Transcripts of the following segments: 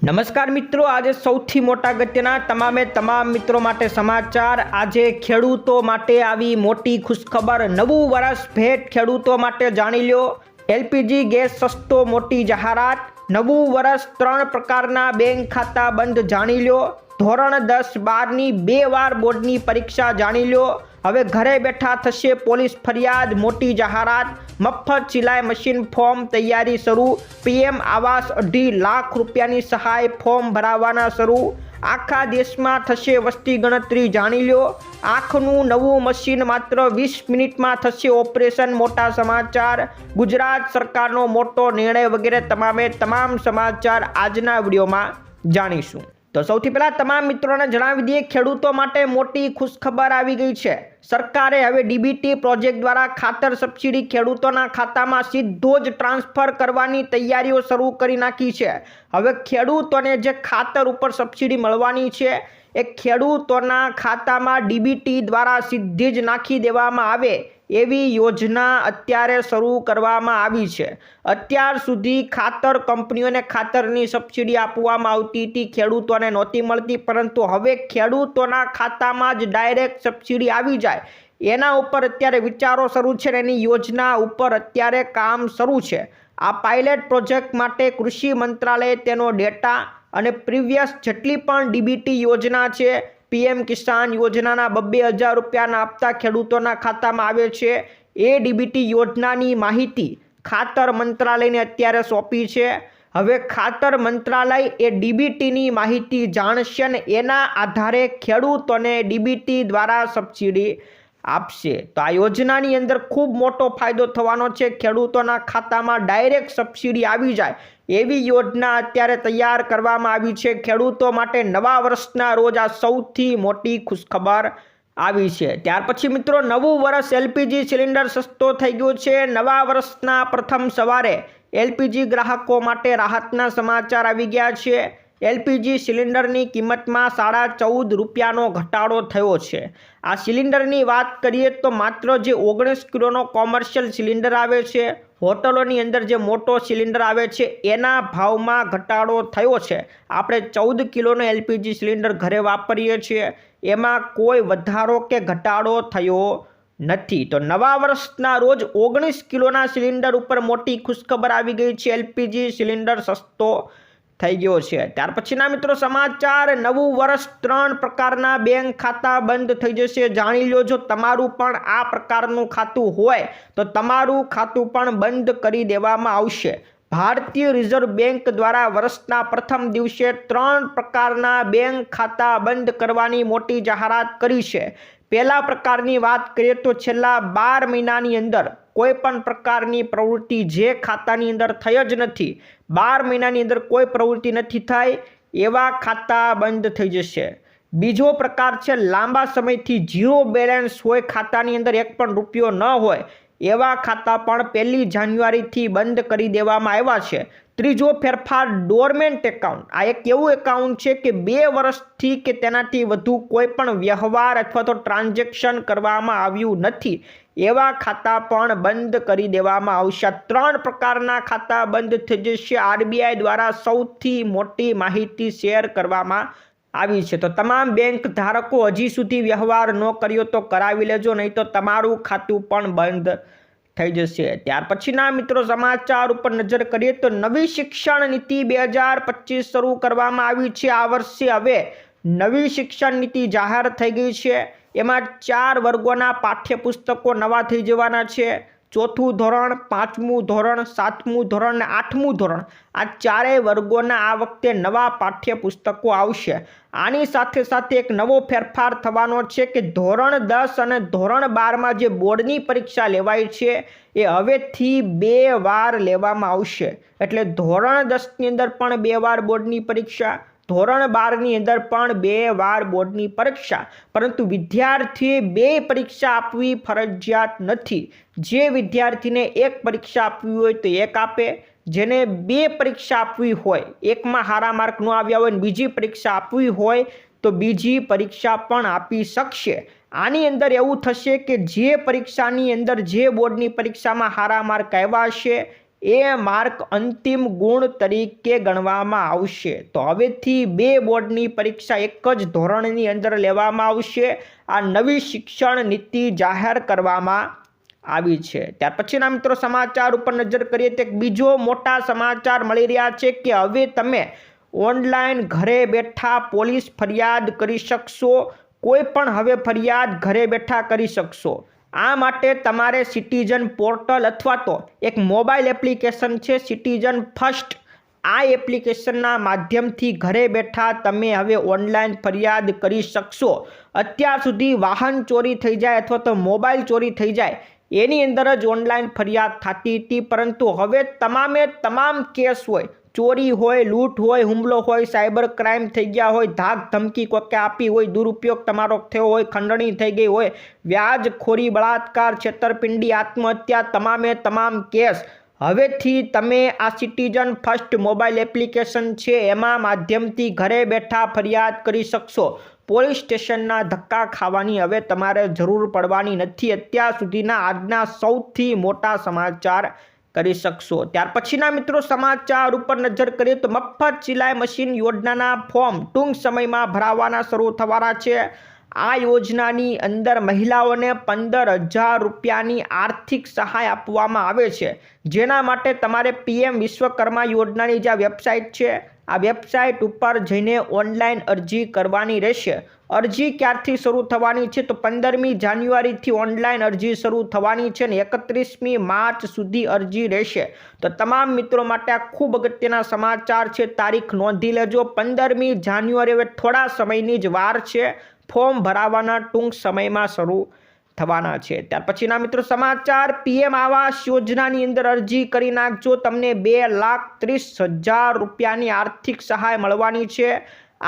નમસ્કાર મિત્રો, આજે સૌથી મોટા અગત્યના તમામ મિત્રો માટે સમાચાર। આજે ખેડૂતો માટે આવી મોટી ખુશખબર। નવું વર્ષ ભેટ ખેડૂતો માટે જાણી લો। એલપીજી ગેસ સસ્તો, મોટી જાહેરાત। નવું વર્ષ 3 પ્રકારના બેંક ખાતા બંધ જાણી લો। ધોરણ 10-12 ની 2 વાર બોર્ડની પરીક્ષા જાણી લો। હવે ઘરે બેઠા થશે પોલીસ ફરિયાદ, મોટી જાહેરાત। મફત સિલાઈ મશીન ફોર્મ તૈયારી શરૂ। પીએમ આવાસ 2.5 લાખ રૂપિયાની સહાય ફોર્મ ભરાવાના શરૂ। આખા દેશમાં થશે વસ્તી ગણતરી જાણી લો। આંખનું નવું મશીન માત્ર 20 મિનિટમાં થશે ઓપરેશન, મોટા સમાચાર। ગુજરાત સરકારનો મોટો નિર્ણય વગેરે તમામ સમાચાર આજના વિડીયોમાં જાણીશું। તો સૌથી પહેલા તમામ મિત્રોને જણાવી દઈએ, ખેડૂતો માટે મોટી ખુશખબર આવી ગઈ છે। સરકારે હવે ડીબીટી પ્રોજેક્ટ દ્વારા ખાતર સબસિડી ખેડૂતોના ખાતામાં સીધો જ ટ્રાન્સફર કરવાની તૈયારીઓ શરૂ કરી નાખી છે। હવે ખેડૂતોને જે ખાતર ઉપર સબસિડી મળવાની છે એ ખેડૂતોના ખાતામાં ડીબીટી દ્વારા સીધી જ નાખી દેવામાં આવે એવી યોજના અત્યારે શરૂ કરવામાં આવી છે। અત્યાર સુધી ખાતર કંપનીઓને ખાતરની સબસિડી આપવામાં આવતી હતી, ખેડૂતોને નહોતી મળતી, પરંતુ હવે ખેડૂતોના ખાતામાં જ ડાયરેક્ટ સબસિડી આવી જાય એના ઉપર અત્યારે વિચારો શરૂ છે અને એની યોજના ઉપર અત્યારે કામ શરૂ છે। આ પાયલટ પ્રોજેક્ટ માટે કૃષિ મંત્રાલયે તેનો ડેટા અને પ્રીવિયસ જેટલી પણ ડીબીટી યોજના છે, પીએમ કિસાન યોજનાના 2,000 રૂપિયાના હપ્તા ખેડૂતોના ખાતામાં આવે છે, એ ડીબીટી યોજનાની માહિતી ખાતર મંત્રાલયને અત્યારે સોંપી છે। હવે ખાતર મંત્રાલય એ ડીબીટીની માહિતી જાણશે અને એના આધારે ખેડૂતોને ડીબીટી દ્વારા સબસિડી આપશે। તો આ યોજનાની અંદર ખૂબ મોટો ફાયદો થવાનો છે। ખેડૂતોના ખાતામાં ડાયરેક્ટ સબસિડી આવી જાય એવી યોજના અત્યારે તૈયાર કરવામાં આવી છે। ખેડૂતો માટે નવા વર્ષના રોજ આ સૌથી મોટી ખુશખબર આવી છે। ત્યાર પછી મિત્રો, નવું વર્ષ એલપીજી સિલિન્ડર સસ્તો થઈ ગયો છે। નવા વર્ષના પ્રથમ સવારે એલપીજી ગ્રાહકો માટે રાહતના સમાચાર આવી ગયા છે। એલપીજી સિલિન્ડરની કિંમતમાં 14.5 રૂપિયાનો ઘટાડો થયો છે। આ સિલિન્ડરની વાત કરીએ તો માત્ર જે 19 કિલોનો કોમર્શિયલ સિલિન્ડર આવે છે, હોટલોની અંદર જે મોટો સિલિન્ડર આવે છે, એના ભાવમાં ઘટાડો થયો છે। આપણે 14 કિલોનો એલપીજી સિલિન્ડર ઘરે વાપરીએ છીએ, એમાં કોઈ વધારો કે ઘટાડો થયો નથી। તો નવા વર્ષના રોજ 19 કિલોના સિલિન્ડર ઉપર મોટી ખુશખબર આવી ગઈ છે। એલપીજી સિલિન્ડર સસ્તો થઈ ગયો છે। ત્યાર પછીના મિત્રો સમાચાર, નવું વર્ષ 3 પ્રકારના બેંક ખાતા બંધ થઈ જશે જાણી લો। જો તમારું પણ આ પ્રકારનું ખાતું હોય તો તમારું ખાતું પણ બંધ કરી દેવામાં આવશે। ભારતીય રિઝર્વ બેંક દ્વારા વર્ષના પ્રથમ દિવસે 3 પ્રકારના બેંક ખાતા બંધ કરવાની મોટી જાહેરાત કરી છે। પહેલા પ્રકારની વાત કરીએ તો છેલ્લા 12 મહિનાની અંદર કોઈ પણ પ્રકારની પ્રવૃત્તિ જે ખાતાની અંદર થઈ જ નથી, 12 મહિનાની અંદર કોઈ પ્રવૃત્તિ નથી થઈ, એવા ખાતા બંધ થઈ જશે। બીજો પ્રકાર છે લાંબા સમયથી ઝીરો બેલેન્સ હોય, ખાતાની અંદર એક પણ રૂપિયો ન હોય, એવા ખાતા પણ 1 જાન્યુઆરીથી બંધ કરી દેવામાં આવ્યા છે। ત્રીજો ફેરફાર ડોરમેન્ટ એકાઉન્ટ। આ એક એવું એકાઉન્ટ છે કે 2 વર્ષથી કે તેનાથી વધુ કોઈ પણ વ્યવહાર અથવા તો ટ્રાન્ઝેક્શન કરવામાં આવ્યું નથી, એવા ખાતા પણ બંધ કરી દેવામાં આવશે। 3 પ્રકારના ખાતા બંધ થઈ જશે। આરબીઆઈ દ્વારા સૌથી મોટી માહિતી શેર કરવામાં આવી છે। તો તમામ બેંક ધારકો હજી સુધી વ્યવહાર ન કર્યો તો કરાવી લેજો, નહીં તો તમારું ખાતું પણ બંધ થઈ જશે। ત્યાર પછીના મિત્રો સમાચાર ઉપર નજર કરીએ તો નવી શિક્ષણ નીતિ 2025 શરૂ કરવામાં આવી છે। આ વર્ષે હવે નવી શિક્ષણ નીતિ જાહેર થઈ ગઈ છે। એમાં 4 વર્ગોના પાઠ્યપુસ્તકો નવા થઈ જવાના છે। 4થું ધોરણ, 5મું ધોરણ, 7મું ધોરણ અને 8મું ધોરણ, આ 4 વર્ગોના આ વખતે નવા પાઠ્યપુસ્તકો આવશે। આની સાથે સાથે એક નવો ફેરફાર થવાનો છે કે ધોરણ 10 અને ધોરણ 12માં જે બોર્ડની પરીક્ષા લેવાય છે એ હવેથી 2 વાર લેવામાં આવશે। એટલે ધોરણ 10ની અંદર પણ 2 વાર બોર્ડની પરીક્ષા, ધોરણ 12ની અંદર પણ 2 વાર બોર્ડની પરીક્ષા, પરંતુ વિદ્યાર્થીએ 2 પરીક્ષા આપવી ફરજિયાત નથી। જે વિદ્યાર્થીને 1 પરીક્ષા આપવી હોય તો 1 આપે, જેને 2 પરીક્ષા આપવી હોય, એકમાં સારા માર્ક ન આવ્યા હોય ને બીજી પરીક્ષા આપવી હોય તો બીજી પરીક્ષા પણ આપી શકશે। આની અંદર એવું થશે કે જે પરીક્ષાની અંદર જે બોર્ડની પરીક્ષામાં સારા માર્ક આવ્યા હશે એ માર્ક અંતિમ ગુણ તરીકે ગણવામાં આવશે. તો હવેથી 2 બોર્ડની પરીક્ષા એક જ ધોરણની અંદર લેવામાં આવશે. આ નવી શિક્ષણ નીતિ જાહેર કરવામાં આવી છે. ત્યાર પછીના મિત્રો સમાચાર ઉપર નજર કરીએ તો બીજો મોટા સમાચાર મળી રહ્યા છે કે હવે તમે ઓનલાઈન ઘરે બેઠા પોલીસ ફરિયાદ કરી શકશો. કોઈ પણ હવે ફરિયાદ ઘરે બેઠા કરી શકશો. આ માટે તમારે સિટીઝન પોર્ટલ અથવા તો એક મોબાઈલ એપ્લિકેશન છે સિટીઝન ફર્સ્ટ. આ એપ્લિકેશનના માધ્યમથી ઘરે બેઠા તમે હવે ઓનલાઈન ફરિયાદ કરી શકશો. અત્યાર સુધી વાહન ચોરી થઈ જાય અથવા તો મોબાઈલ ચોરી થઈ જાય એની અંદર જ ઓનલાઈન ફરિયાદ થતી હતી, પરંતુ હવે તમામ કેસ હોય, ચોરી હોય, લૂંટ હોય, હુમલો હોય, સાયબર ક્રાઇમ થઈ ગયા હોય, ધાક ધમકી કોકે આપી હોય, દુરુપયોગ તમારો થયો હોય, ખંડણી થઈ ગઈ હોય, વ્યાજખોરી, બળાત્કાર, છેતરપિંડી, આત્મહત્યા, તમામ કેસ હવેથી તમે આ સિટીઝન ફર્સ્ટ મોબાઈલ એપ્લિકેશન છે એમાં માધ્યમથી ઘરે બેઠા ફરિયાદ કરી શકશો. પોલીસ સ્ટેશનના ધક્કા ખાવાની હવે તમારે જરૂર પડવાની નથી. અત્યાર સુધીના આજના સૌથી મોટા સમાચાર કરી શકશો. ત્યાર પછીના મિત્રો સમાચાર ઉપર નજર કરીએ તો મફત સિલાઈ મશીન યોજનાના ફોર્મ ટૂંક સમયમાં ભરાવાના શરૂ થવાના છે. આ યોજનાની અંદર મહિલાઓને 15,000 રૂપિયાની આર્થિક સહાય આપવામાં આવે છે, જેના માટે તમારે PM વિશ્વકર્મા યોજનાની જે વેબસાઇટ છે આ વેબસાઇટ ઉપર જઈને ઓનલાઈન અરજી કરવાની રહેશે. અરજી ક્યારથી શરૂ થવાની છે તો 15મી જાન્યુઆરીથી ઓનલાઈન અરજી શરૂ થવાની છે અને 31મી માર્ચ સુધી અરજી રહેશે. તો તમામ મિત્રો માટે આ ખૂબ અગત્યના સમાચાર છે. તારીખ નોંધી લેજો. 15મી જાન્યુઆરી હવે થોડા સમયની જ વાર છે. ફોર્મ ભરાવાના ટૂંક સમયમાં શરૂ થવાના છે. ત્યાર પછીના મિત્રો સમાચાર PM આવાસ યોજનાની અંદર અરજી કરી નાખજો. તમને 2,30,000 રૂપિયાની આર્થિક સહાય મળવાની છે.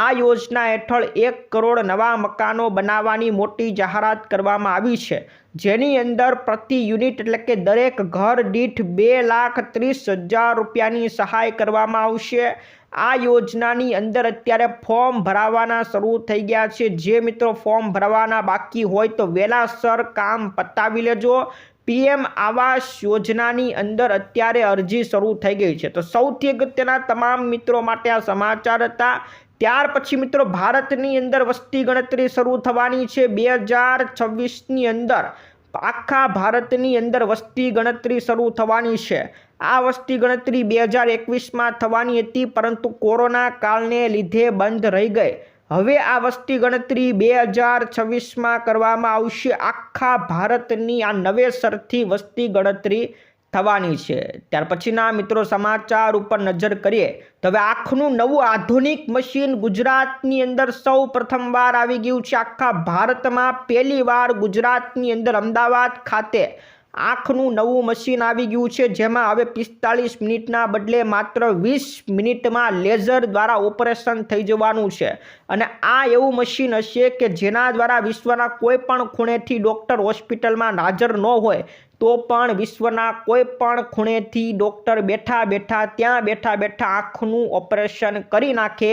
આ યોજના હેઠળ 1 કરોડ નવા મકાનો બનાવવાની મોટી જાહેરાત કરવામાં આવી છે, જેની અંદર પ્રતિ યુનિટ એટલે કે દરેક ઘર દીઠ 2,30,000 રૂપિયાની સહાય કરવામાં આવશે. આ યોજનાની અંદર અત્યારે ફોર્મ ભરાવાના શરૂ થઈ ગયા છે. જે મિત્રો ફોર્મ ભરવાના બાકી હોય તો વહેલાસર કામ પતાવી લેજો. PM આવાસ યોજનાની અંદર અત્યારે અરજી શરૂ થઈ ગઈ છે. તો સૌથી અગત્યના તમામ મિત્રો માટે આ સમાચાર હતા. ત્યાર પછી મિત્રો ભારતની અંદર વસ્તી ગણતરી શરૂ થવાની છે 2026ની અંદર. આખા ભારતની અંદર વસ્તી ગણતરી શરૂ થવાની છે. આ વસ્તી ગણતરી 2021માં થવાની હતી, પરંતુ કોરોના કાળને લીધે બંધ રહી ગઈ. હવે આ વસ્તી ગણતરી 2026માં કરવામાં આવશે. આખા ભારતની આ નવેસરથી વસ્તી ગણતરી થવાની છે. ત્યાર પછીના મિત્રો સમાચાર ઉપર નજર કરીએ તો હવે આંખનું નવું આધુનિક મશીન ગુજરાતની અંદર સૌ પ્રથમવાર આવી ગયું છે. આખા ભારતમાં પહેલીવાર ગુજરાતની અંદર અમદાવાદ ખાતે આંખનું નવું મશીન આવી ગયું છે, જેમાં હવે 45 મિનિટના બદલે માત્ર 20 મિનિટમાં લેઝર દ્વારા ઓપરેશન થઈ જવાનું છે. અને આ એવું મશીન હશે કે જેના દ્વારા વિશ્વના કોઈ પણ ખૂણેથી ડૉક્ટર હોસ્પિટલમાં હાજર ન હોય તો પણ વિશ્વના કોઈ પણ ખૂણેથી ડૉક્ટર ત્યાં બેઠા આંખનું ઓપરેશન કરી નાખે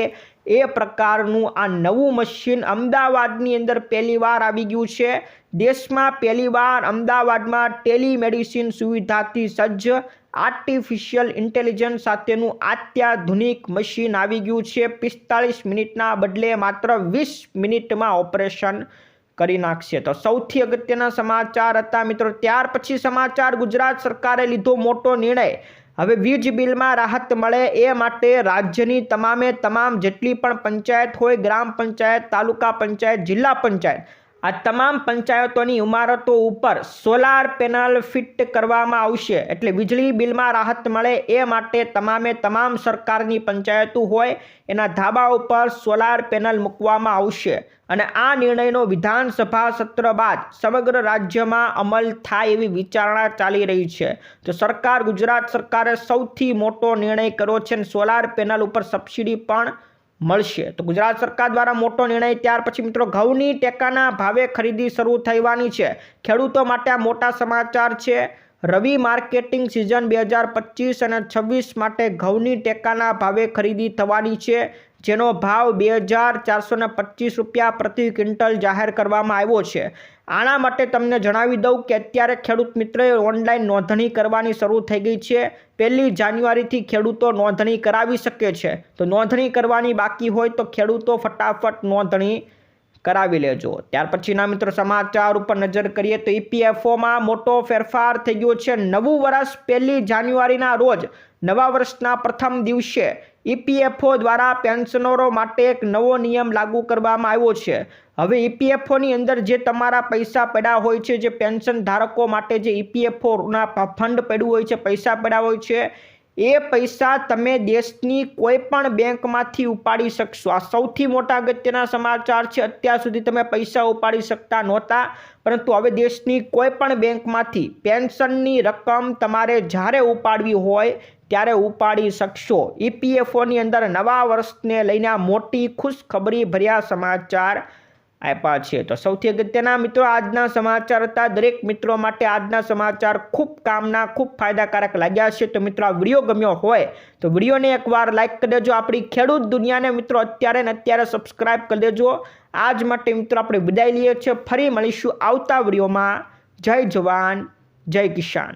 એ પ્રકારનું આ નવું મશીન અમદાવાદની અંદર પહેલીવાર આવી ગયું છે. દેશમાં પહેલીવાર અમદાવાદમાં ટેલિમેડિસિન સુવિધાથી સજ્જ આર્ટિફિશિયલ ઇન્ટેલિજન્સ સાથેનું અત્યાધુનિક મશીન આવી ગયું છે. 45 મિનિટના બદલે માત્ર 20 મિનિટમાં ઓપરેશન કરી નાખશે. તો સૌથી અગત્યના સમાચાર હતા મિત્રો. ત્યાર પછી સમાચાર ગુજરાત સરકારે લીધો મોટો નિર્ણય. હવે વીજ બિલમાં રાહત મળે એ માટે રાજ્યની તમામ જેટલી પણ પંચાયત હોય, ગ્રામ પંચાયત, તાલુકા પંચાયત, જિલ્લા પંચાયત, આ તમામ પંચાયતોની ઇમારતો ઉપર સોલાર પેનલ ફિટ કરવામાં આવશે. એટલે વીજળી બિલમાં રાહત મળે એ માટે તમામ સરકારની પંચાયતો હોય એના ધાબા ઉપર સોલાર પેનલ મૂકવામાં આવશે. અને આ નિર્ણયનો વિધાનસભા સત્ર બાદ સમગ્ર રાજ્યમાં અમલ થાય એવી વિચારણા ચાલી રહી છે. તો ગુજરાત સરકારે સૌથી મોટો નિર્ણય કર્યો છે અને સોલાર પેનલ ઉપર સબસિડી પણ મળશે. તો ગુજરાત સરકાર દ્વારા મોટો નિર્ણય. ત્યાર પછી મિત્રો ઘઉંની ટેકાના ભાવે ખરીદી શરૂ થવાની છે. ખેડૂતો માટે આ મોટા સમાચાર છે. રવિ માર્કેટિંગ સિઝન 2025 અને 26 માટે ઘઉંની ટેકાના ભાવે ખરીદી થવાની છે, જેનો ભાવ 2,425 રૂપિયા પ્રતિ ક્વિન્ટલ જાહેર કરવામાં આવ્યો છે. આના માટે તમને જણાવી દઉં કે અત્યારે ખેડૂત મિત્રોએ ઓનલાઈન નોંધણી કરવાની શરૂ થઈ ગઈ છે। 1 જાન્યુઆરીથી ખેડૂતો નોંધણી કરાવી શકે છે। તો નોંધણી કરવાની બાકી હોય તો ખેડૂતો ફટાફટ નોંધણી કરાવી લેજો। ત્યાર પછીના મિત્રો સમાચાર ઉપર નજર કરીએ તો ઈપીએફઓમાં મોટો ફેરફાર થઈ ગયો છે। નવું વર્ષ 1 જાન્યુઆરીના રોજ નવા વર્ષના પ્રથમ દિવસે ઈપીએફઓ દ્વારા પેન્શનરો માટે એક નવો નિયમ લાગુ કરવામાં આવ્યો છે। હવે ઈપીએફઓની અંદર જે તમારા પૈસા પડ્યા હોય છે, જે પેન્શન ધારકો માટે જે ઈપીએફઓના ફંડ પડ્યું હોય છે, પૈસા પડ્યા હોય છે, એ પૈસા તમે દેશની કોઈ પણ બેંકમાંથી ઉપાડી શકશો। આ સૌથી મોટા અગત્યના સમાચાર છે। અત્યાર સુધી તમે પૈસા ઉપાડી શકતા નહોતા, પરંતુ હવે દેશની કોઈ પણ બેંકમાંથી પેન્શનની રકમ તમારે જ્યારે ઉપાડવી હોય ત્યારે ઉપાડી શકશો। ઈપીએફઓની અંદર નવા વર્ષને લઈને મોટી ખુશખબરી ભર્યા સમાચાર આપ્યા છે। તો સૌથી અગત્યના મિત્રો આજના સમાચાર હતા। દરેક મિત્રો માટે આજના સમાચાર ખૂબ કામના, ખૂબ ફાયદાકારક લાગ્યા છે। તો મિત્રો આ વિડીયો ગમ્યો હોય તો વિડીયોને એકવાર લાઈક કરી દેજો। આપણી ખેડૂત દુનિયાને મિત્રો અત્યારે ને અત્યારે સબસ્ક્રાઇબ કરી દેજો। આજ માટે મિત્રો આપણે વિદાય લઈએ છીએ। ફરી મળીશું આવતા વિડીયોમાં। જય જવાન, જય કિસાન।